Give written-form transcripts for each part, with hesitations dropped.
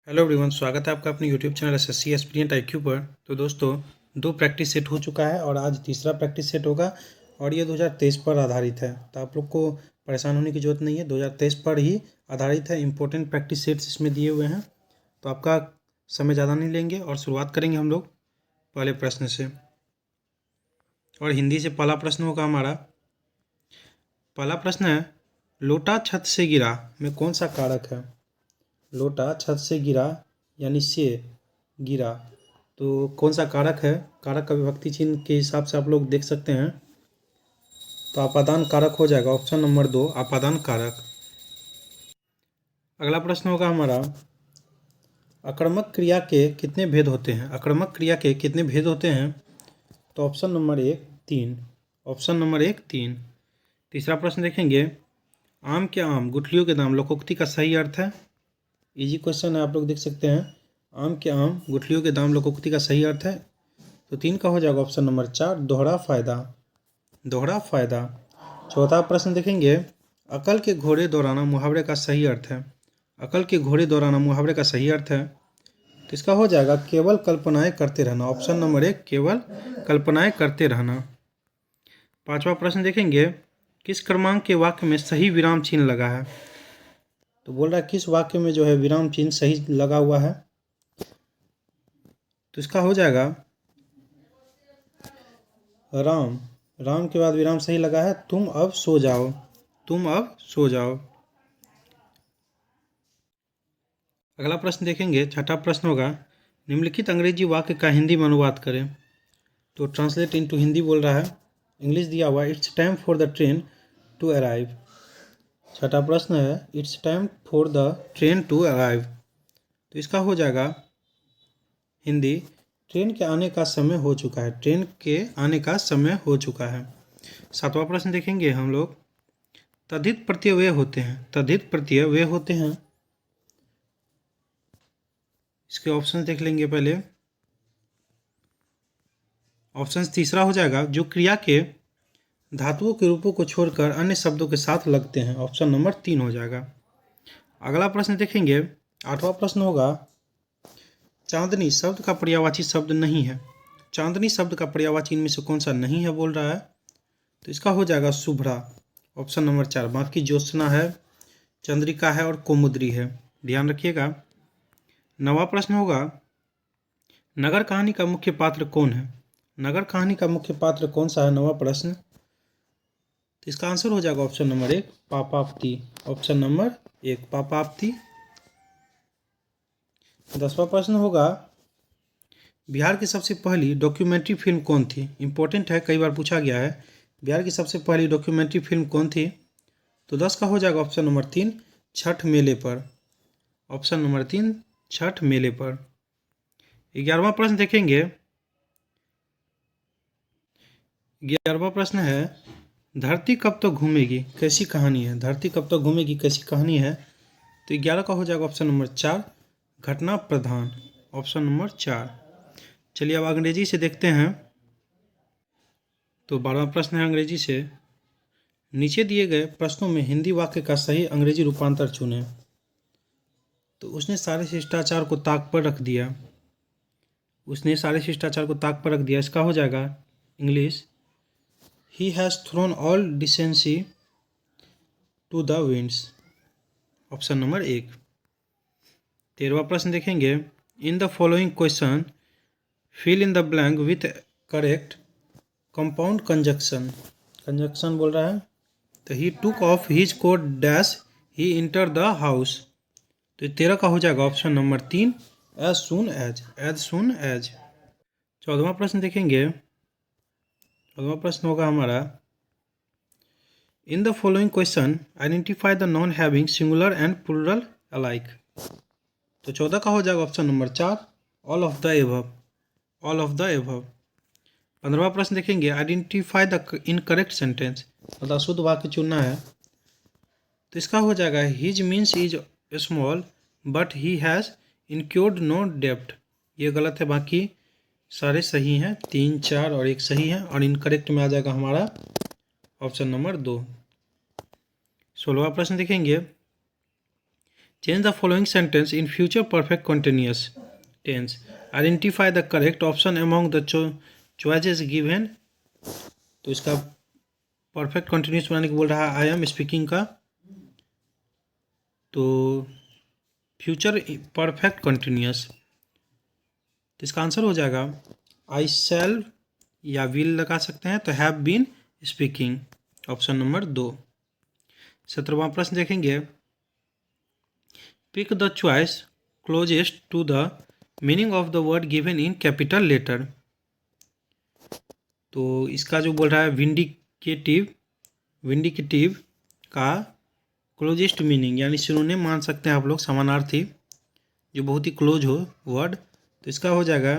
Hello everyone, स्वागत है आपका अपने YouTube channel SSC aspirant IQ पर। तो दोस्तों, 2 प्रैक्टिस सेट हो चुका है और आज तीसरा प्रैक्टिस सेट होगा और ये 2023 पर आधारित है। तो आप लोग को परेशान होने की ज़रूरत नहीं है, 2023 पर ही आधारित है। इंपॉर्टेंट प्रैक्टिस सेट्स इसमें दिए हुए हैं, तो आपका समय ज़्यादा नहीं लेंगे और शुरुआत करेंगे हम लोग पहले प्रश्न से। और हिंदी से पहला प्रश्न होगा हमारा। पहला प्रश्न है, लोटा छत से गिरा में कौन सा कारक है? लोटा छत से गिरा यानी से गिरा, तो कौन सा कारक है? कारक का विभक्ति चिन्ह के हिसाब से आप लोग देख सकते हैं, तो आपादान कारक हो जाएगा। ऑप्शन नंबर 2 आपादान कारक। अगला प्रश्न होगा हमारा, आक्रामक क्रिया के कितने भेद होते हैं? आक्रामक क्रिया के कितने भेद होते हैं? तो ऑप्शन नंबर 1 3। Option number 1 3। तीसरा प्रश्न देखेंगे, आम के आम गुठलियों के दाम लोकोक्ति का सही अर्थ है? इजी क्वेश्चन है, आप लोग देख सकते हैं। आम के आम गुठलियों के दाम लोकोक्ति का सही अर्थ है, तो 3 का हो जाएगा ऑप्शन नंबर 4 दोहरा फायदा। दोहरा फायदा। चौथा प्रश्न देखेंगे, अकल के घोड़े दौड़ाना मुहावरे का सही अर्थ है? अकल के घोड़े दौड़ाना मुहावरे का सही अर्थ है, तो इसका हो जाएगा केवल कल्पनाएं करते रहना। ऑप्शन नंबर 1 केवल कल्पनाएं करते रहना। पांचवा प्रश्न देखेंगे, किस क्रमांक के वाक्य में सही विराम चिन्ह लगा है? तो बोल रहा है किस वाक्य में जो है विराम चिन्ह सही लगा हुआ है, तो इसका हो जाएगा राम। राम के बाद विराम सही लगा है, तुम अब सो जाओ। तुम अब सो जाओ। अगला प्रश्न देखेंगे, छठा प्रश्न होगा, निम्नलिखित अंग्रेजी वाक्य का हिंदी में अनुवाद करें। तो ट्रांसलेट इनटू हिंदी बोल रहा है, इंग्लिश दिया हुआ है, it's time for the train to arrive. छठा प्रश्न है, it's time for the train to arrive, तो इसका हो जाएगा हिंदी, ट्रेन के आने का समय हो चुका है। ट्रेन के आने का समय हो चुका है। सातवां प्रश्न देखेंगे हम लोग, तद्धित प्रत्यय वे होते हैं। तद्धित प्रत्यय वे होते हैं, इसके ऑप्शन देख लेंगे पहले। ऑप्शन तीसरा हो जाएगा, जो क्रिया के धातुओं के रूपों को छोड़कर अन्य शब्दों के साथ लगते हैं। ऑप्शन नंबर 3 हो जाएगा। अगला प्रश्न देखेंगे, आठवां प्रश्न होगा, चांदनी शब्द का पर्यायवाची शब्द नहीं है। चांदनी शब्द का पर्यायवाची इनमें से कौन सा नहीं है बोल रहा है, तो इसका हो जाएगा शुभ्रा। Option number 4। बाकी ज्योत्सना है, चंद्रिका है और कुमुद्री है, ध्यान रखिएगा। नवा प्रश्न होगा, नगर कहानी का मुख्य पात्र कौन है? नगर कहानी का मुख्य पात्र कौन सा है? नवा प्रश्न, तो इसका आंसर हो जाएगा ऑप्शन नंबर 1 पापाप्ती। ऑप्शन नंबर 1 पापाप्ती। 10वां प्रश्न होगा, बिहार की सबसे पहली डॉक्यूमेंट्री फिल्म कौन थी? इंपॉर्टेंट है, कई बार पूछा गया है। बिहार की सबसे पहली डॉक्यूमेंट्री फिल्म कौन थी? तो 10 का हो जाएगा ऑप्शन नंबर 3 छठ मेले पर। ऑप्शन नंबर 3 छठ मेले पर। 11वां प्रश्न देखेंगे। 11वां प्रश्न है, धरती कब तक घूमेगी कैसी कहानी है? धरती कब तक घूमेगी कैसी कहानी है, तो 11 का हो जाएगा ऑप्शन नंबर 4 घटना प्रधान। Option number 4। चलिए अब अंग्रेजी से देखते हैं। तो 12वां प्रश्न है अंग्रेजी से, नीचे दिए गए प्रश्नों में हिंदी वाक्य का सही अंग्रेजी रूपांतर चुनें। तो उसने सारे शिष्टाचार को ताक पर रख दिया। उसने सारे शिष्टाचार को ताक पर रख दिया, इसका हो जाएगा English, he has thrown all decency to the winds. Option number 1। 13वां प्रश्न देखेंगे, in the following question fill in the blank with correct compound conjunction. Conjunction बोल रहा है, तो he took off his coat dash he enter the house, तो 13 का हो जाएगा option number 3 as soon as. As soon as. 14वां प्रश्न देखेंगे। 14वां प्रश्न होगा हमारा, in the following question identify the noun having singular and plural alike, तो 14 का हो जाएगा option number 4 all of the above. All of the above. 15वां प्रश्न देखेंगे, आइडेंटिफाई द इनकरेक्ट सेंटेंस, मतलब अशुद्ध वाक्य चुनना है, तो इसका हो जाएगा his means is small but he has incurred no डेप्ट। ये गलत है, बाकी सारे सही हैं, 3 4 और 1 सही है, और इनकरेक्ट में आ जाएगा हमारा ऑप्शन नंबर 2। 16वां प्रश्न देखेंगे, change the following sentence in future perfect continuous tense. Identify the correct option among the choices given. तो इसका परफेक्ट कंटिन्यूअस बनाने को बोल रहा है आई एम स्पीकिंग का, तो फ्यूचर परफेक्ट कंटिन्यूअस, तो इसका आंसर हो जाएगा आई शैल या विल लगा सकते हैं, तो have been speaking, option number 2। 17वां प्रश्न देखेंगे, pick the choice closest to the meaning of the word given in capital letter. तो इसका जो बोल रहा है विंडिकेटिव का क्लोजेस्ट मीनिंग यानी सिनोनिम मान सकते हैं आप लोग, समानार्थी जो बहुत ही क्लोज हो वर्ड, तो इसका हो जाएगा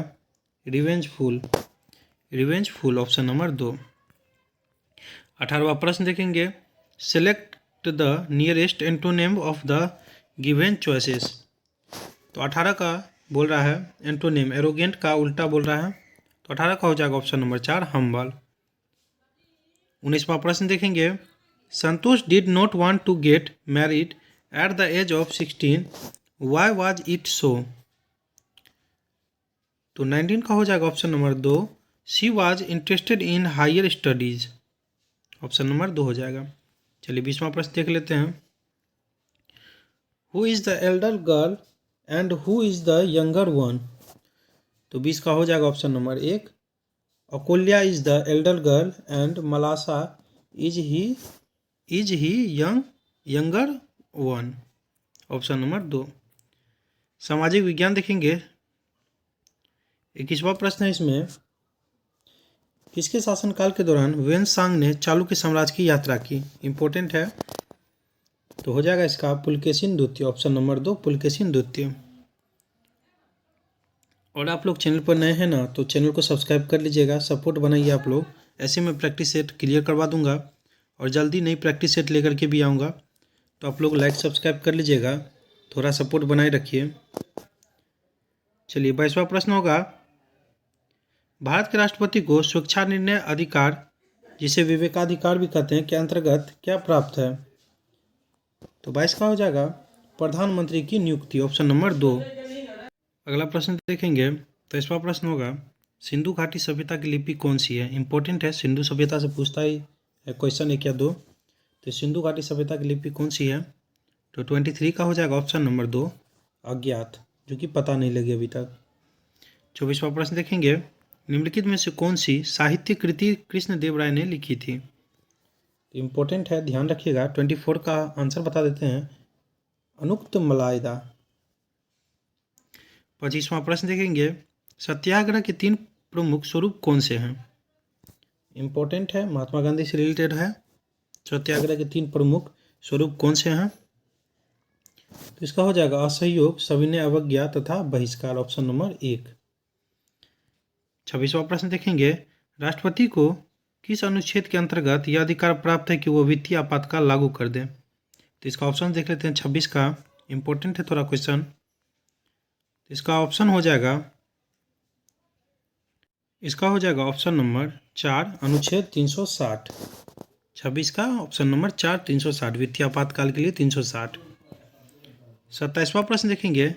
रिवेंजफुल, ऑप्शन नंबर 2। 18वां प्रश्न देखेंगे, select the nearest antonym of the given choices. तो 18 का बोल रहा है एंटोनिम, एरोगेंट का उल्टा बोल रहा है, तो 18 का हो जाएगा ऑप्शन नंबर 4 हम्बल। 19वां प्रश्न देखेंगे, Santosh did not want to get married at the age of 16, why was it so. तो 19 का हो जाएगा option number 2 she was interested in higher studies, option number 2 हो जाएगा। चलिए 20वां प्रश्न देख लेते हैं, who is the elder girl and who is the younger one. तो 20 का हो जाएगा option number 1 Akolya is the elder girl and मलासा is he younger one, option number 2। सामाजिक विज्ञान देखेंगे, 21वां प्रश्न है इसमें, किसके शासनकाल के दौरान वेनसांग ने चालुक्य साम्राज्य की यात्रा की। इम्पोर्टेंट है, तो हो जाएगा इसका पुलकेशिन द्वितीय, ऑप्शन नंबर 2 पुलकेशिन द्वितीय। और आप लोग चैनल पर नए हैं ना, तो चैनल को सब्सक्राइब कर लीजिएगा, सपोर्ट बनाइए आप लोग, ऐसे मैं प्रैक्टिस सेट क्लियर करवा दूंगा और जल्दी नई प्रैक्टिस सेट लेकर के भी आऊँगा, तो आप लोग लाइक सब्सक्राइब कर लीजिएगा, थोड़ा सपोर्ट बनाए रखिए। चलिए 22वां प्रश्न होगा, भारत के राष्ट्रपति को स्वेच्छा निर्णय अधिकार, जिसे विवेकाधिकार भी कहते हैं, के अंतर्गत क्या प्राप्त है। तो 22 का हो जाएगा प्रधानमंत्री की नियुक्ति, ऑप्शन नंबर 2। अगला प्रश्न देखेंगे, तो 23वां प्रश्न होगा, सिंधु घाटी सभ्यता की लिपि कौन सी है। इंपॉर्टेंट है, सिंधु सभ्यता से पूछता ही है क्वेश्चन 1 या 2, तो सिंधु घाटी सभ्यता की लिपि कौन सी है। तो 23 का हो जाएगा ऑप्शन नंबर 2 अज्ञात, जो कि पता नहीं लगी अभी तक। 24वां प्रश्न देखेंगे, निम्नलिखित में से कौन सी साहित्य कृति कृष्णदेव राय ने लिखी थी। इम्पोर्टेंट है, ध्यान रखिएगा। 24 का आंसर बता देते हैं, अनुक्त मलायदा। 25वां प्रश्न देखेंगे, सत्याग्रह के 3 प्रमुख स्वरूप कौन से हैं। इम्पोर्टेंट है, महात्मा गांधी से रिलेटेड है। सत्याग्रह के 3 प्रमुख स्वरूप कौन से हैं, तो इसका हो जाएगा असहयोग, सविनय अवज्ञा तथा बहिष्कार, ऑप्शन नंबर 1। 26वां प्रश्न देखेंगे, राष्ट्रपति को किस अनुच्छेद के अंतर्गत यह अधिकार प्राप्त है कि वो वित्तीय आपातकाल लागू कर दें। तो इसका ऑप्शन देख लेते हैं 26 का, इम्पोर्टेंट है थोड़ा क्वेश्चन। इसका ऑप्शन हो जाएगा ऑप्शन नंबर 4 अनुच्छेद 360। 26 का ऑप्शन नंबर 4 360, वित्तीय आपातकाल के लिए 360। 27वां प्रश्न देखेंगे,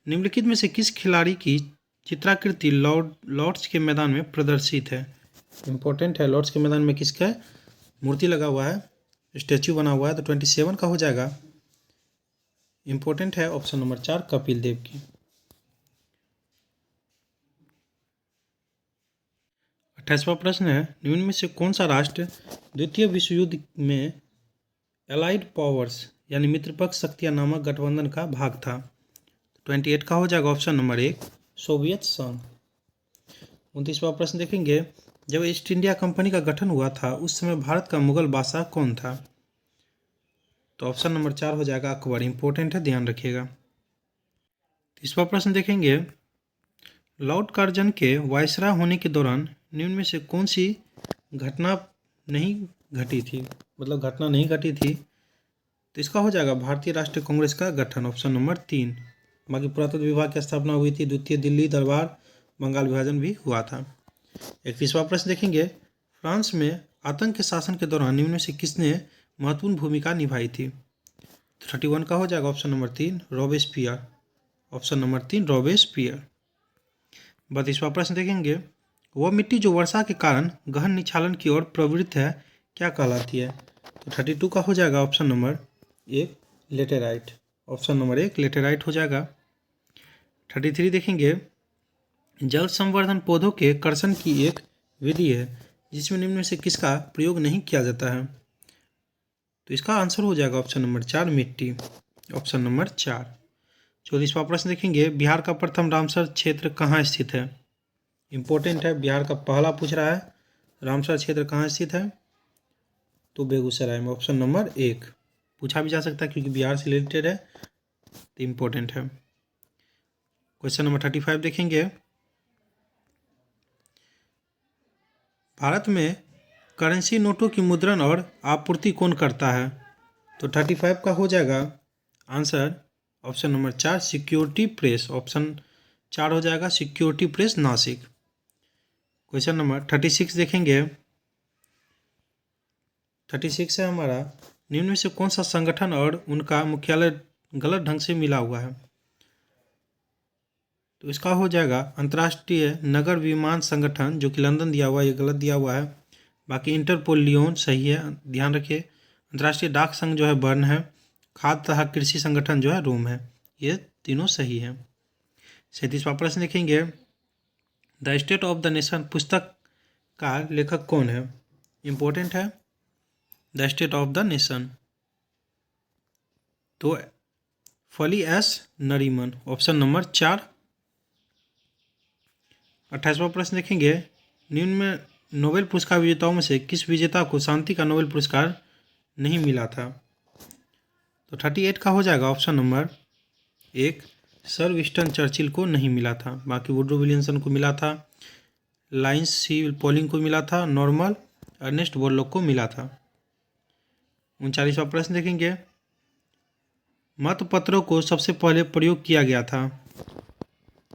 निम्नलिखित में से किस खिलाड़ी की चित्राकृति लॉर्ड्स के मैदान में प्रदर्शित है। इम्पोर्टेंट है, लॉर्ड्स के मैदान में किसका मूर्ति लगा हुआ है, स्टैच्यू बना हुआ है, तो 27 का हो जाएगा। इम्पोर्टेंट है ऑप्शन नंबर 4 कपिल देव की। 28वां प्रश्न है, निम्न में से कौन सा राष्ट्र द्वितीय विश्व युद्ध में एलाइड पावर्स यानी मित्रपक्ष शक्तियां नामक गठबंधन का भाग था। 28 का हो जाएगा ऑप्शन नंबर 1 सोवियत संघ। 29वां प्रश्न देखेंगे, जब ईस्ट इंडिया कंपनी का गठन हुआ था उस समय भारत का मुगल बादशाह कौन था। तो ऑप्शन नंबर 4 हो जाएगा अकबर। इंपॉर्टेंट है, ध्यान रखिएगा। 30वां प्रश्न देखेंगे, लॉर्ड कर्जन के वायसराय होने के दौरान निम्न में से कौन सी घटना नहीं घटी थी। तो इसका हो जाएगा भारतीय राष्ट्रीय कांग्रेस का गठन, ऑप्शन नंबर 3। बाकी पुरातत्व विभाग की स्थापना हुई थी, द्वितीय दिल्ली दरबार, बंगाल विभाजन भी हुआ था। 31वां प्रश्न देखेंगे, फ्रांस में आतंक के शासन के दौरान निम्न में से किसने महत्वपूर्ण भूमिका निभाई थी। तो 31 का हो जाएगा option number 3 Robespierre. Option number 3 Robespierre. 32वां प्रश्न देखेंगे, वह मिट्टी जो वर्षा के कारण गहन निक्षालन की ओर प्रवृत्त है क्या कहलाती है? तो 32 का हो जाएगा option number 1 laterite. Option number 1 laterite हो जाएगा। 33 देखेंगे, जल संवर्धन पौधों के कर्षण की एक विधि है जिसमें निम्न में से किसका प्रयोग नहीं किया जाता है? तो इसका आंसर हो जाएगा ऑप्शन नंबर 4 मिट्टी। Option number 4। 34वां प्रश्न देखेंगे, बिहार का प्रथम रामसर क्षेत्र कहाँ स्थित है? इंपॉर्टेंट है, बिहार का पहला पूछ रहा है, रामसर क्षेत्र कहाँ स्थित है? तो बेगूसराय में। ऑप्शन नंबर 1 पूछा भी जा सकता है क्योंकि बिहार से रिलेटेड है, तो इम्पोर्टेंट है। क्वेश्चन नंबर 35 देखेंगे, भारत में करेंसी नोटों की मुद्रण और आपूर्ति कौन करता है? तो 35 का हो जाएगा answer option number 4 security press. Option 4 हो जाएगा security press Nashik. Question number 36 देखेंगे, 36 है हमारा, निम्न में से कौन सा संगठन और उनका मुख्यालय गलत ढंग से मिला हुआ है? तो इसका हो जाएगा अंतर्राष्ट्रीय नगर विमान संगठन, जो कि लंदन दिया हुआ है, ये गलत दिया हुआ है। बाकी इंटरपोल लियोन सही है, ध्यान रखिए। अंतर्राष्ट्रीय डाक संघ जो है बर्न है। खाद्य तथा कृषि संगठन जो है रोम है। ये तीनों सही है। 37वां प्रश्न देखेंगे, the state of the nation पुस्तक का लेखक कौन है? इंपॉर्टेंट है, the state of the nation. तो Fali S Nariman. Option number 4। 28वां प्रश्न देखेंगे, निम्न में नोबेल पुरस्कार विजेताओं में से किस विजेता को शांति का नोबेल पुरस्कार नहीं मिला था? तो 38 का हो जाएगा option number 1 sir Winston Churchill को नहीं मिला था। बाकी वुड्रो विलियमसन को मिला था, लाइंस सी पॉलिंग को मिला था, नॉर्मल अर्नेस्ट बोरलॉग को मिला था। 39वां प्रश्न देखेंगे, मतपत्रों को सबसे पहले प्रयोग किया गया था?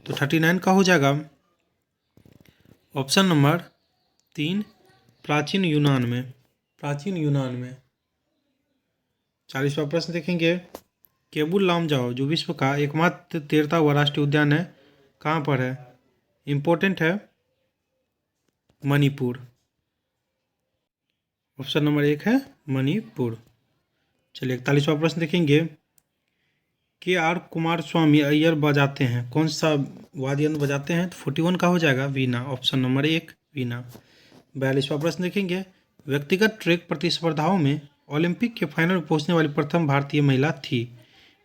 तो 39 का हो जाएगा ऑप्शन नंबर 3 प्राचीन यूनान में। प्राचीन यूनान में। 40वां प्रश्न देखेंगे, केबुल लामजाओ जो विश्व का एकमात्र तैरता हुआ राष्ट्रीय उद्यान है कहाँ पर है? इंपॉर्टेंट है, मणिपुर। ऑप्शन नंबर 1 है मणिपुर। चलिए 41वां प्रश्न देखेंगे, के.आर. कुमार स्वामी अय्यर बजाते हैं कौन सा वाद्य यंत्र बजाते हैं? तो 41 का हो जाएगा वीणा। ऑप्शन नंबर 1 वीणा। 42वां प्रश्न देखेंगे, व्यक्तिगत ट्रैक प्रतिस्पर्धाओं में ओलंपिक के फाइनल में पहुंचने वाली प्रथम भारतीय महिला थी।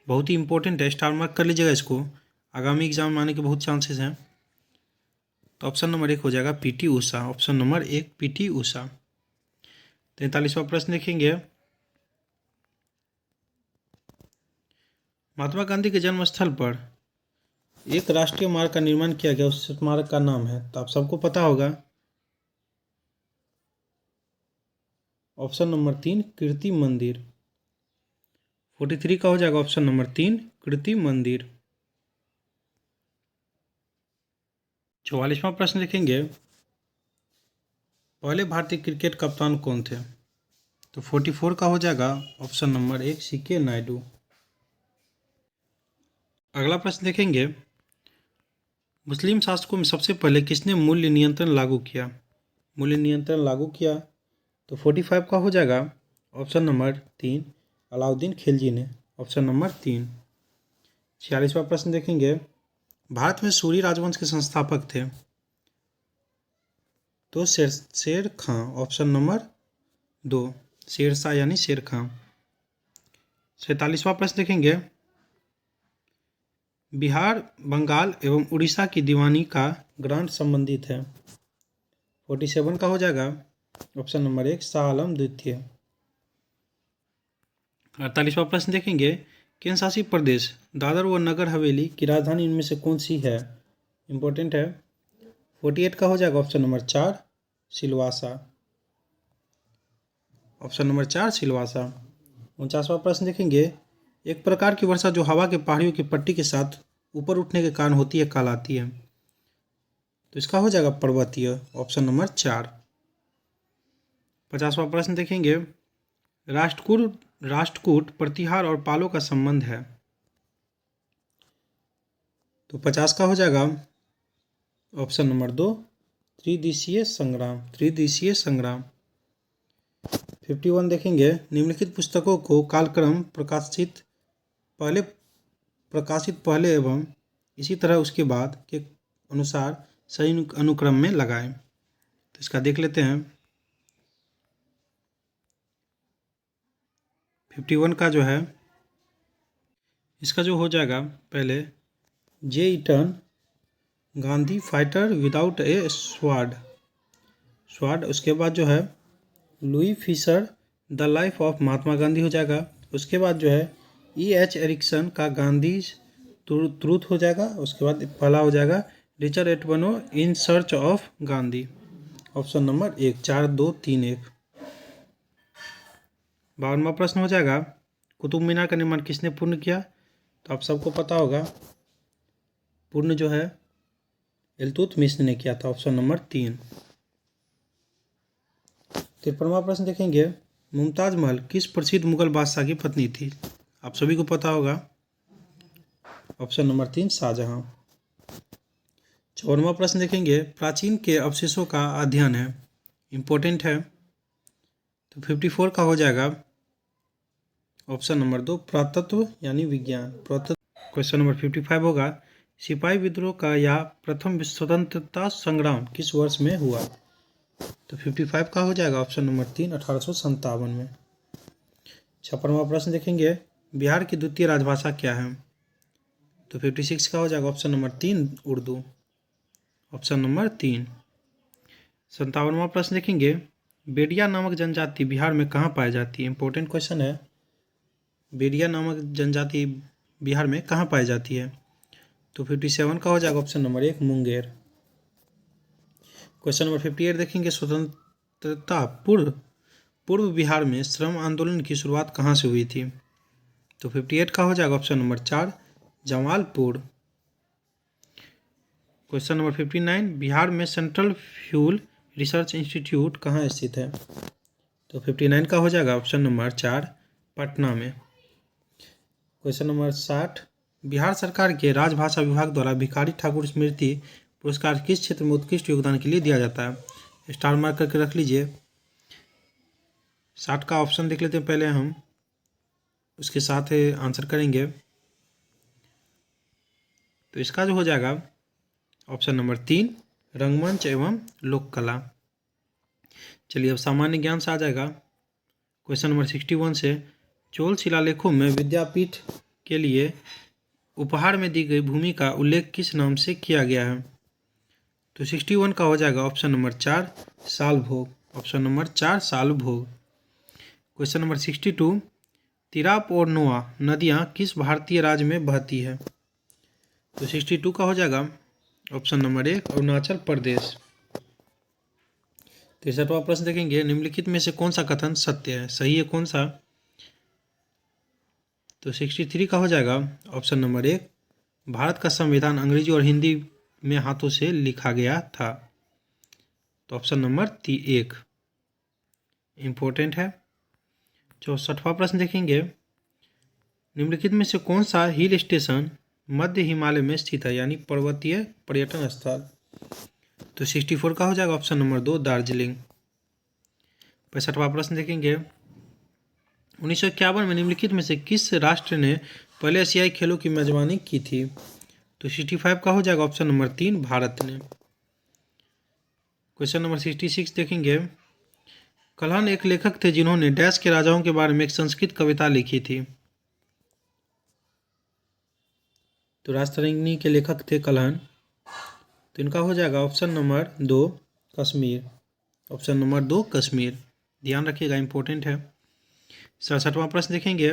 बहुत ही इंपॉर्टेंट है, स्टार मार्क कर लीजिएगा इसको, आगामी एग्जाम में आने के बहुत चांसेस हैं। तो ऑप्शन नंबर 1 हो जाएगा PT Usha. Option number 1 PT Usha. 43वां प्रश्न देखेंगे, महात्मा गांधी के जन्मस्थल पर एक राष्ट्रीय मार्ग का निर्माण किया गया, उस स्मारक का नाम है, तो आप सबको पता होगा। ऑप्शन नंबर 3 कीर्ति मंदिर। 43 का हो जाएगा ऑप्शन नंबर 3 कीर्ति मंदिर। 44वां प्रश्न देखेंगे, पहले भारतीय क्रिकेट कप्तान कौन थे? तो 44 का हो जाएगा ऑप्शन नंबर 1 सीके नायडू। अगला प्रश्न देखेंगे, मुस्लिम शासकों में सबसे पहले किसने मूल्य नियंत्रण लागू किया? मूल्य नियंत्रण लागू किया, तो 45 का हो जाएगा ऑप्शन नंबर 3 अलाउद्दीन खिलजी ने। Option number 3। 46वां प्रश्न देखेंगे, भारत में सूरी राजवंश के संस्थापक थे? तो शेर खां। ऑप्शन नंबर 2 शेरशाह यानी शेर खां। 47वां प्रश्न देखेंगे, बिहार, बंगाल एवं उड़ीसा की दीवानी का ग्रांट संबंधित है? 47 का हो जाएगा ऑप्शन नंबर 1 शाह आलम द्वितीय। 48वां प्रश्न देखेंगे, केंद्र शासित प्रदेश दादर व नगर हवेली की राजधानी इनमें से कौन सी है? इंपॉर्टेंट है। 48 का हो जाएगा option number 4 Silvassa. Option number 4 Silvassa. 49वां प्रश्न देखेंगे, एक प्रकार की वर्षा जो हवा के पहाड़ियों की पट्टी के साथ ऊपर उठने के कारण होती है कहलाती है? तो इसका हो जाएगा पर्वतीय। Option number 4। 50वां प्रश्न देखेंगे, राष्ट्रकूट राष्ट्रकूट, प्रतिहार और पालों का संबंध है? तो 50 का हो जाएगा ऑप्शन नंबर 2, त्रिदिशीय संग्राम। त्रिदिशीय संग्राम। 51 देखेंगे, निम्नलिखित पुस्तकों को कालक्रम प्रकाशित पहले एवं इसी तरह उसके बाद के अनुसार सही अनुक्रम में लगाएं। तो इसका देख लेते हैं। 51 का जो है, इसका जो हो जाएगा पहले, J Eaton, Gandhi fighter without a sword. उसके बाद जो है Louis Fischer, the life of Mahatma Gandhi हो जाएगा। उसके बाद जो है E.H. एरिक्सन का गांधी ट्रूथ हो जाएगा। उसके बाद पहला हो जाएगा Richard Attenborough, in search of Gandhi. Option number 1, 4, 2, 3, 1। 52वां प्रश्न हो जाएगा, कुतुब मीनार का निर्माण किसने पूर्ण किया? तो आप सबको पता होगा, पूर्ण जो है इल्तुतमिश ने किया था। Option number 3। 53वां प्रश्न देखेंगे, मुमताज महल किस प्रसिद्ध मुगल बादशाह की पत्नी थी? आप सभी को पता होगा। Option number 3, Shahjahan. 54वां प्रश्न देखेंगे, प्राचीन के अवशेषों का अध्ययन है, इंपॉर्टेंट है। तो 54 का हो जाएगा ऑप्शन नंबर 2, पुरातत्व यानी विज्ञान। क्वेश्चन नंबर 55 होगा, सिपाही विद्रोह का या प्रथम स्वतंत्रता संग्राम किस वर्ष में हुआ? तो 55 का हो जाएगा ऑप्शन नंबर 3, 1857 में। 56वां प्रश्न देखेंगे, बिहार की द्वितीय राजभाषा क्या है? तो 56 का हो जाएगा option number 3, Urdu. Option number 3। 57वां प्रश्न देखेंगे, बेडिया नामक जनजाति बिहार में कहाँ पाई जाती है? इंपॉर्टेंट क्वेश्चन है। बेडिया नामक जनजाति बिहार में कहाँ पाई जाती है? तो 57 का हो जाएगा option number 1, Munger. Question number 58 देखेंगे, स्वतंत्रता पूर्व बिहार में श्रम आंदोलन की शुरुआत कहाँ से हुई थी? तो 58 का हो जाएगा option number 4, Jamalpur. Question number 59, Bihar में सेंट्रल फ्यूल रिसर्च इंस्टीट्यूट कहाँ स्थित है? तो 59 का हो जाएगा ऑप्शन नंबर 4, पटना में। क्वेश्चन नंबर 60, बिहार सरकार के राजभाषा विभाग द्वारा भिखारी ठाकुर स्मृति पुरस्कार किस क्षेत्र में उत्कृष्ट योगदान के लिए दिया जाता है? स्टार मार्क करके रख लीजिए। 60 का ऑप्शन देख लेते हैं पहले हम, उसके साथ आंसर करेंगे। तो इसका जो हो जाएगा ऑप्शन नंबर 3, रंगमंच एवं लोक कला। चलिए अब सामान्य ज्ञान से आ जाएगा। क्वेश्चन नंबर 61 से, चोल शिलालेखों में विद्यापीठ के लिए उपहार में दी गई भूमि का उल्लेख किस नाम से किया गया है? तो 61 का हो जाएगा option number 4, Salbhog. Option number 4, Salbhog. Question number 62, Tirap और नोआ नदियाँ किस भारतीय राज्य में बहती है? तो 62 का हो जाएगा ऑप्शन नंबर 1, अरुणाचल प्रदेश। 63वां प्रश्न देखेंगे, निम्नलिखित में से कौन सा कथन सत्य है, सही है कौन सा? तो 63 का हो जाएगा ऑप्शन नंबर 1, भारत का संविधान अंग्रेजी और हिंदी में हाथों से लिखा गया था। तो ऑप्शन नंबर 1 इम्पोर्टेंट है। 64वां प्रश्न देखेंगे, निम्नलिखित में से कौन सा हिल स्टेशन मध्य हिमालय में स्थित है, यानी पर्वतीय पर्यटन स्थल? तो 64 का हो जाएगा ऑप्शन नंबर 2, दार्जिलिंग। 65वां प्रश्न देखेंगे, 1951 में निम्नलिखित में से किस राष्ट्र ने पहले एशियाई खेलों की मेजबानी की थी? तो 65 का हो जाएगा ऑप्शन नंबर 3, भारत ने। क्वेश्चन नंबर 66 देखेंगे, कल्हण एक लेखक थे जिन्होंने डैश के राजाओं के बारे में एक संस्कृत कविता लिखी थी। तो राजतरंगिणी के लेखक थे कल्हण। तो इनका हो जाएगा option number 2, Kashmir. Option number 2, Kashmir, ध्यान रखिएगा, इंपॉर्टेंट है। 67वां प्रश्न देखेंगे,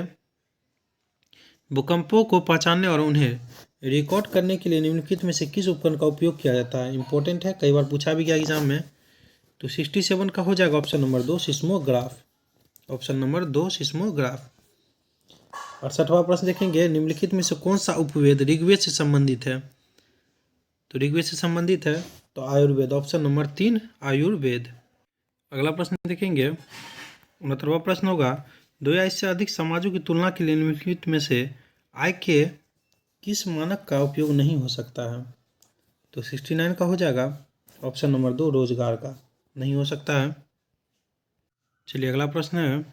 भूकंपों को पहचानने और उन्हें रिकॉर्ड करने के लिए निम्नलिखित में से किस उपकरण का उपयोग किया जाता है? इंपॉर्टेंट है, कई बार पूछा भी गया एग्जाम में। तो 67 का हो जाएगा option number 2, seismograph. Option number 2, seismograph. 68वां प्रश्न देखेंगे, निम्नलिखित में से कौन सा उपवेद ऋग्वेद से संबंधित है? तो ऋग्वेद से संबंधित है तो आयुर्वेद। Option number 3, Ayurveda. अगला प्रश्न देखेंगे, 69वां प्रश्न होगा, दो या इससे अधिक समाजों की तुलना के लिए निम्नलिखित में से आय के किस मानक का उपयोग नहीं हो सकता है? तो 69 का हो जाएगा ऑप्शन नंबर 2, रोजगार का नहीं हो सकता है। चलिए अगला प्रश्न है,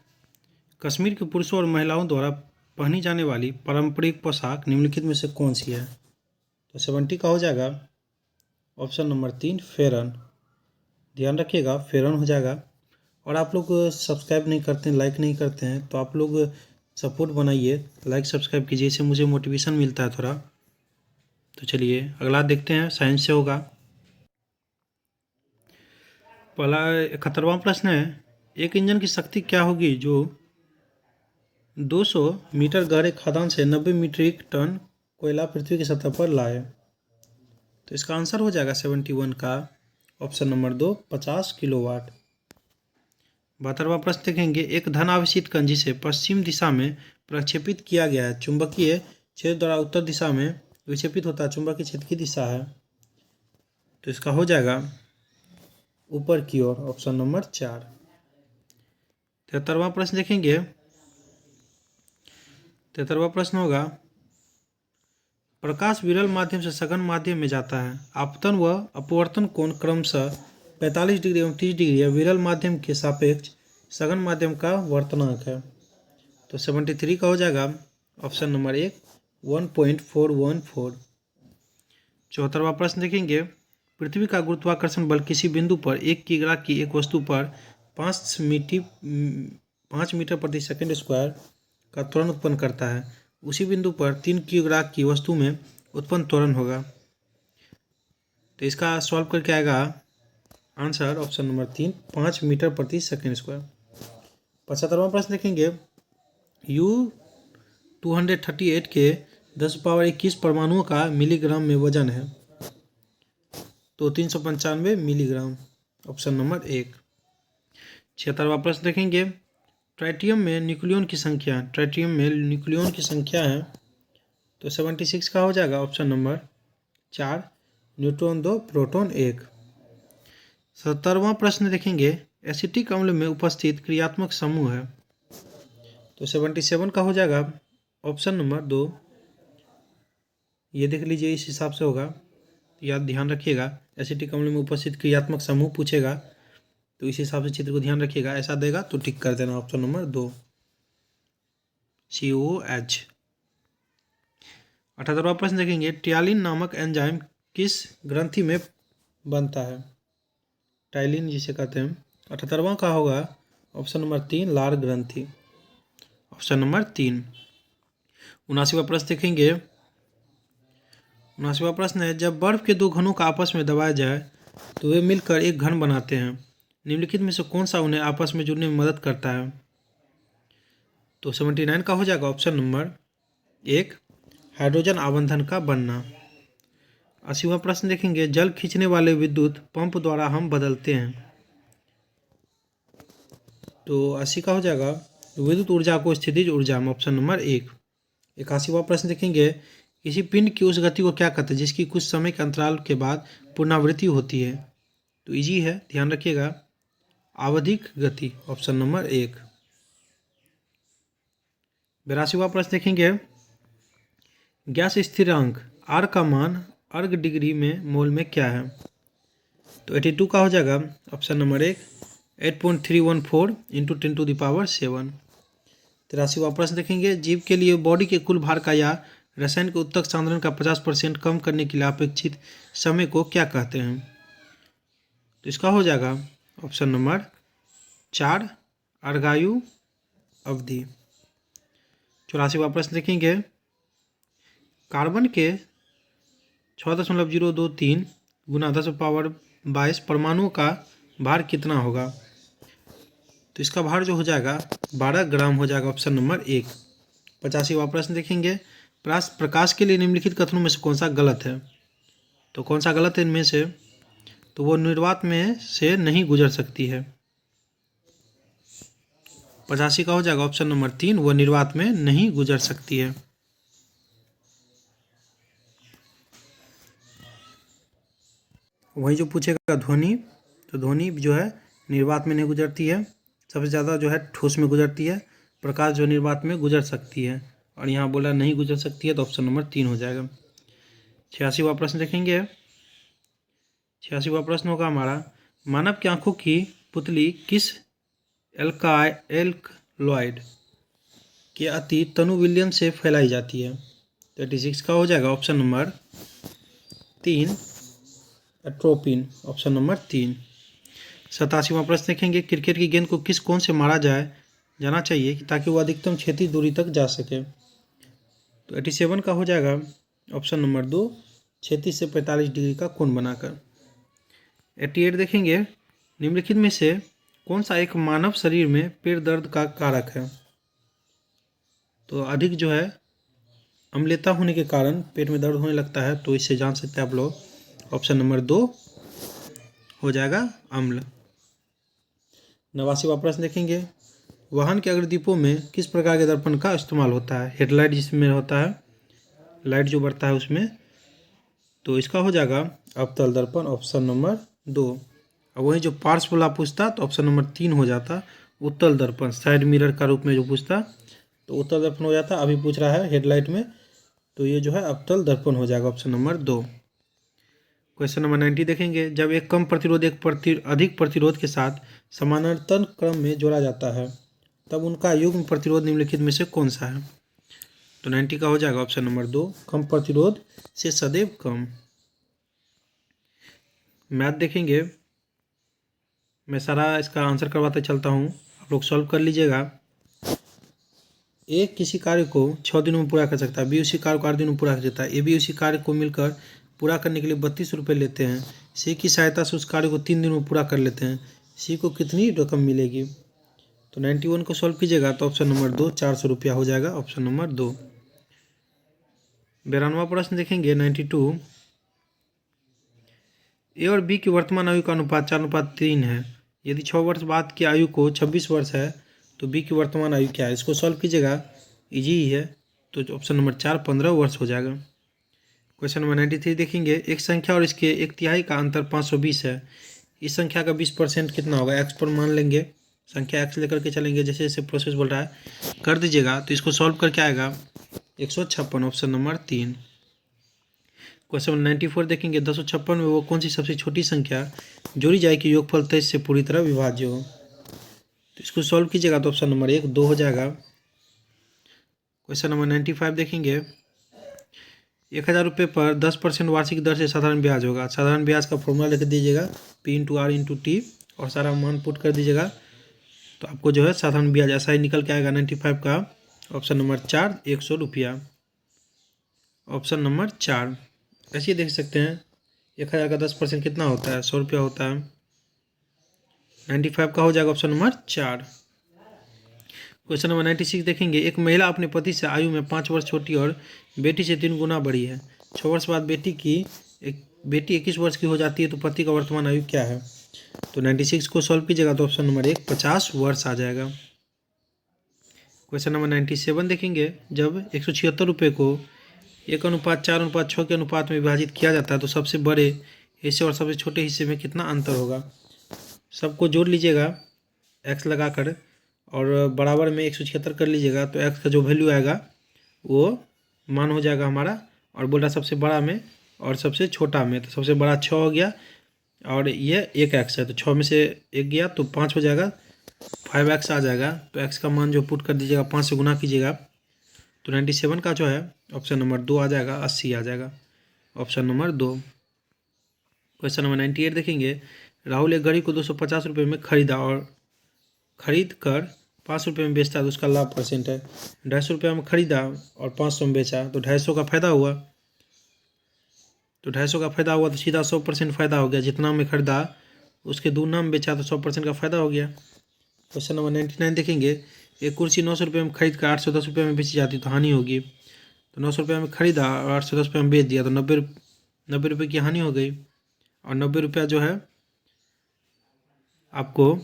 कश्मीर के पुरुषों और महिलाओं द्वारा पहनी जाने वाली पारंपरिक पोशाक निम्नलिखित में से कौन सी है? तो 70 का हो जाएगा ऑप्शन नंबर 3, फेरन। ध्यान रखिएगा, फेरन हो जाएगा। और आप लोग सब्सक्राइब नहीं करते हैं, लाइक नहीं करते हैं, तो आप लोग सपोर्ट बनाइए, लाइक सब्सक्राइब कीजिए, इससे मुझे मोटिवेशन मिलता है थोड़ा। तो चलिए अगला देखते हैं, साइंस से होगा। पहला 71वां प्रश्न है, एक इंजन की शक्ति क्या होगी जो 200 मीटर गहरे खदान से 90 मीट्रिक टन कोयला पृथ्वी की सतह पर लाए? तो इसका आंसर हो जाएगा 71 का ऑप्शन नंबर 2, 50 किलोवाट। 72वां प्रश्न देखेंगे, एक धन आवेशित कण जिसे पश्चिम दिशा में प्रक्षेपित किया गया है चुंबकीय क्षेत्र द्वारा उत्तर दिशा में विक्षेपित होता है, चुंबकीय क्षेत्र की दिशा है। तो इसका हो जाएगा ऊपर की ओर, ऑप्शन नंबर 4। 73वां प्रश्न देखेंगे, 73वां प्रश्न होगा, प्रकाश विरल माध्यम से सघन माध्यम में जाता है, आपतन व अपवर्तन कोण क्रमशः 45 डिग्री एवं 30 डिग्री है, विरल माध्यम के सापेक्ष सघन माध्यम का वर्तनांक है। तो 73 का हो जाएगा ऑप्शन नंबर 1, 1.414। 74वां प्रश्न देखेंगे, पृथ्वी का गुरुत्वाकर्षण बल किसी बिंदु पर 1 किग्रा की एक वस्तु पर 5 मीटर प्रति सेकंड स्क्वायर का त्वरण उत्पन्न करता है, उसी बिंदु पर 3 किग्रा की वस्तु में उत्पन्न त्वरण होगा। तो इसका सॉल्व करके आएगा आंसर ऑप्शन नंबर 3, 5 मीटर प्रति सेकंड स्क्वायर। 75वां प्रश्न देखेंगे, U-238 के 10⁻21 परमाणुओं का मिलीग्राम में वजन है? तो 395 मिलीग्राम, ऑप्शन नंबर 1। 76वां प्रश्न देखेंगे, ट्राइटियम में न्यूक्लियन की संख्या है? तो 76 का हो जाएगा ऑप्शन नंबर 4, न्यूट्रॉन 2 प्रोटॉन 1। 70वां प्रश्न देखेंगे, एसिटिक अम्ल में उपस्थित क्रियात्मक समूह है? तो 77 का हो जाएगा ऑप्शन नंबर 2। ये देख लीजिए, इस हिसाब से होगा, याद ध्यान रखिएगा, एसिटिक अम्ल में उपस्थित क्रियात्मक समूह पूछेगा तो इस हिसाब से चित्र को ध्यान रखिएगा, ऐसा देगा तो टिक कर देना, ऑप्शन नंबर 2, COH। 78वां प्रश्न देखेंगे, ट्यालिन नामक एंजाइम किस ग्रंथि में बनता है? टाइलिन जिसे कहते हैं। 78वां का होगा ऑप्शन नंबर 3, लार ग्रंथि, ऑप्शन नंबर 3। 79वां प्रश्न देखेंगे, 79वां प्रश्न है, जब बर्फ के 2 घनों का आपस में दबाया जाए तो वे मिलकर एक घन बनाते हैं, निम्नलिखित में से कौन सा उन्हें आपस में जुड़ने में मदद करता है? तो 79 का हो जाएगा ऑप्शन नंबर 1, हाइड्रोजन आबंधन का बनना। 80वां प्रश्न देखेंगे, जल खींचने वाले विद्युत पंप द्वारा हम बदलते हैं? तो 80 का हो जाएगा विद्युत ऊर्जा को स्थितिज ऊर्जा में, ऑप्शन नंबर 1। 81वां प्रश्न देखेंगे, किसी पिंड की उस गति को क्या कहते हैं जिसकी कुछ समय के अंतराल के बाद पुनरावृत्ति होती है? तो इजी है, ध्यान रखिएगा, आवधिक गति, ऑप्शन नंबर 1। 82वां प्रश्न देखेंगे, गैस स्थिरांक R का मान अर्ग डिग्री में मोल में क्या है? तो 82 का हो जाएगा ऑप्शन नंबर 1, 8.314 इंटू 10⁻7। 83वां प्रश्न देखेंगे, जीव के लिए बॉडी के कुल भार का या रसायन के उत्तक सांद्रण का 50% कम करने के लिए अपेक्षित समय को क्या कहते हैं? तो इसका हो जाएगा ऑप्शन नंबर 4, अर्गायु अवधि। 84वां प्रश्न देखेंगे, कार्बन के 6.023 गुना 10⁻22 परमाणुओं का भार कितना होगा? तो इसका भार जो हो जाएगा 12 ग्राम हो जाएगा, ऑप्शन नंबर 1। 85वां प्रश्न देखेंगे, प्रकाश के लिए निम्नलिखित कथनों में से कौन सा गलत है? तो कौन सा गलत है इनमें से? तो वो निर्वात में से नहीं गुजर सकती है। 85 का हो जाएगा ऑप्शन नंबर 3, वो निर्वात में नहीं गुजर सकती है। वही जो पूछेगा ध्वनि, तो ध्वनि जो है निर्वात में नहीं गुजरती है, सबसे ज़्यादा जो है ठोस में गुजरती है, प्रकाश जो निर्वात में गुजर सकती है, और यहाँ बोला नहीं गुजर सकती है, तो ऑप्शन नंबर 3 हो जाएगा। 86वां प्रश्न देखेंगे। 86वां प्रश्न होगा हमारा, मानव की आंखों की पुतली किस एल्कलॉइड के अति तनु विलयन से फैलाई जाती है? 36 का हो जाएगा option number 3 atropine, option number 3। 87वां प्रश्न देखेंगे, क्रिकेट की गेंद को कौन से मारा जाना चाहिए कि ताकि वो अधिकतम क्षैतिज दूरी तक जा सके? तो 87 का हो जाएगा ऑप्शन नंबर 2, 36 से 45 डिग्री का कोण बनाकर। 88 देखेंगे, निम्नलिखित में से कौन सा एक मानव शरीर में पेट दर्द का कारक है? तो अधिक जो है अम्लता होने के कारण पेट में दर्द होने लगता है, तो इससे जान सकते हैं आप लोग, ऑप्शन नंबर 2 हो जाएगा अम्ल। 89वां प्रश्न देखेंगे, वाहन के अग्रदीपों में किस प्रकार के दर्पण का इस्तेमाल होता है? हेडलाइट जिसमें होता है, लाइट जो बढ़ता है उसमें, तो इसका हो जाएगा अवतल दर्पण, ऑप्शन नंबर 2। और वही जो पार्श्व वाला पूछता तो ऑप्शन नंबर 3 हो जाता, उत्तल दर्पण, साइड मिरर का रूप में जो पूछता तो उत्तल दर्पण हो जाता। अभी पूछ रहा है हेडलाइट में, तो ये जो है अवतल दर्पण हो जाएगा, ऑप्शन नंबर 2। क्वेश्चन नंबर 90 देखेंगे, जब एक कम प्रतिरोध अधिक प्रतिरोध के साथ समानांतर क्रम में जोड़ा जाता है तब उनका युग्म प्रतिरोध निम्नलिखित में से कौन सा है? तो 90 का हो जाएगा ऑप्शन नंबर 2, कम प्रतिरोध से सदैव कम। मैथ देखेंगे, मैं सारा इसका आंसर करवाते चलता हूँ, आप लोग सॉल्व कर लीजिएगा। ए किसी कार्य को 6 दिनों में पूरा कर सकता है, बी उसी कार्य को 8 दिनों में पूरा कर सकता है, ए बी उसी कार्य को मिलकर पूरा करने के लिए 32 रुपये लेते हैं, सी की सहायता से उस कार्य को 3 दिनों में पूरा कर लेते हैं, सी को कितनी रकम मिलेगी? तो 91 को सॉल्व कीजिएगा तो ऑप्शन नंबर 2 400 रुपया हो जाएगा, ऑप्शन नंबर 2। 92वां प्रश्न देखेंगे 92, ए और बी की वर्तमान आयु का अनुपात 4:3 है। यदि 6 वर्ष बाद की आयु को 26 वर्ष है तो बी की वर्तमान आयु क्या है? इसको सॉल्व कीजिएगा, इजी ही है, तो ऑप्शन नंबर 4 15 वर्ष हो जाएगा। क्वेश्चन नंबर 93 देखेंगे, एक संख्या और इसके 1/3 का अंतर 520 है, इस संख्या का 20% कितना होगा? एक्स पर मान लेंगे, संख्या एक्स लेकर के चलेंगे, जैसे जैसे प्रोसेस बोल रहा है कर दीजिएगा, तो इसको सॉल्व करके आएगा 156, ऑप्शन नंबर 3। क्वेश्चन नंबर 94 देखेंगे, 256 में वो कौन सी सबसे छोटी संख्या जोड़ी जाए कि योगफल 23 से पूरी तरह विभाज्य हो? तो इसको सॉल्व कीजिएगा तो ऑप्शन नंबर 1 2 हो जाएगा। क्वेश्चन नंबर 95 देखेंगे, 1000 रुपये पर 10% वार्षिक दर से साधारण ब्याज होगा। साधारण ब्याज का फॉर्मूला लिख दीजिएगा P/R/T और सारा मान पुट कर दीजिएगा, तो आपको जो है साधारण ब्याज ऐसा ही निकल के आएगा 95 का, ऑप्शन नंबर 4 100 रुपया, ऑप्शन नंबर 4। ऐसे ही देख सकते हैं 1000 का 10% कितना होता है? 100 रुपया होता है। 95 का हो जाएगा ऑप्शन नंबर 4। क्वेश्चन नंबर 96 देखेंगे, एक महिला अपने पति से आयु में 5 वर्ष छोटी और बेटी से 3 गुना बड़ी है। 6 वर्ष बाद बेटी 21 वर्ष की हो जाती है, तो पति का वर्तमान आयु क्या है? तो 96 को सॉल्व कीजिएगा तो ऑप्शन नंबर 1 50 वर्ष आ जाएगा। क्वेश्चन नंबर 97 देखेंगे, जब 176 रुपये को 1:4:6 के अनुपात में विभाजित किया जाता है तो सबसे बड़े हिस्से और सबसे छोटे हिस्से में कितना अंतर होगा? सबको जोड़ लीजिएगा एक्स लगाकर और बराबर में 176 कर लीजिएगा, तो एक्स का जो वैल्यू आएगा वो मान हो जाएगा हमारा, और बोल रहा सबसे बड़ा में और सबसे छोटा में, तो सबसे बड़ा 6 हो गया और ये 1 एक्स है, तो 6 में से 1 गया तो 5 हो जाएगा, 5x आ जाएगा। तो एक्स का मान जो पुट कर दीजिएगा 5 से गुना कीजिएगा, तो 97 का जो है ऑप्शन नंबर 2 आ जाएगा, 80 आ जाएगा, ऑप्शन नंबर 2। क्वेश्चन नंबर 98 देखेंगे, राहुल एक घड़ी को 250 रुपये में खरीदा और खरीद कर 5 रुपये में बेचता है तो उसका लाभ परसेंट है। 250 रुपये में खरीदा और 500 में बेचा तो 250 का फायदा हुआ, तो 250 का फायदा हुआ तो सीधा 100% फायदा हो गया। जितना में खरीदा उसके दूना में बेचा तो 100% का फायदा हो गया। क्वेश्चन नंबर 99 देखेंगे, एक कुर्सी 900 रुपये में खरीद कर 810 रुपये में बेची जाती तो हानि होगी। तो 900 रुपये में खरीदा और 810 रुपये में बेच दिया तो 90 रुपये की हानि हो गई, और 90 रुपया जो है आपको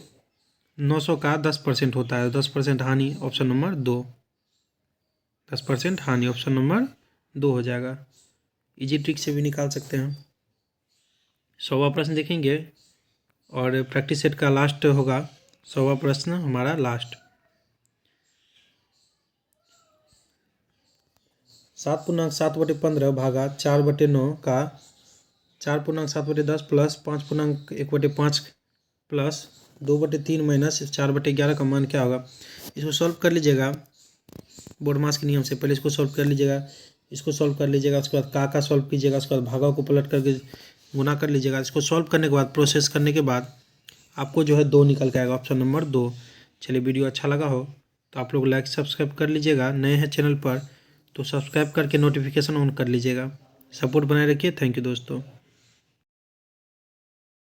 900 का 10% होता है, 10% हानि, ऑप्शन नंबर 2, 10% हानि, ऑप्शन नंबर 2 हो जाएगा। इजी ट्रिक से भी निकाल सकते हैं। 100वां प्रश्न देखेंगे और प्रैक्टिस सेट का लास्ट होगा 100वां प्रश्न हमारा लास्ट। 7.7/15 भागा 4/9 का 4.7/10 प्लस 5.1/5 प्लस 2/3 माइनस 4/11 का मान क्या होगा। इसको सॉल्व कर लीजिएगा बोर्डमास के नियम से। पहले इसको सॉल्व कर लीजिएगा, इसको सॉल्व कर लीजिएगा, उसके बाद का सॉल्व कीजिएगा, उसके बाद भागा को पलट करके गुना कर लीजिएगा। इसको सॉल्व करने के बाद प्रोसेस करने के बाद आपको जो है 2 निकल के आएगा, ऑप्शन नंबर 2। चलिए वीडियो अच्छा लगा हो तो आप लोग लाइक सब्सक्राइब कर लीजिएगा। नए हैं चैनल पर तो सब्सक्राइब करके नोटिफिकेशन ऑन कर लीजिएगा। सपोर्ट बनाए रखिए। थैंक यू दोस्तों।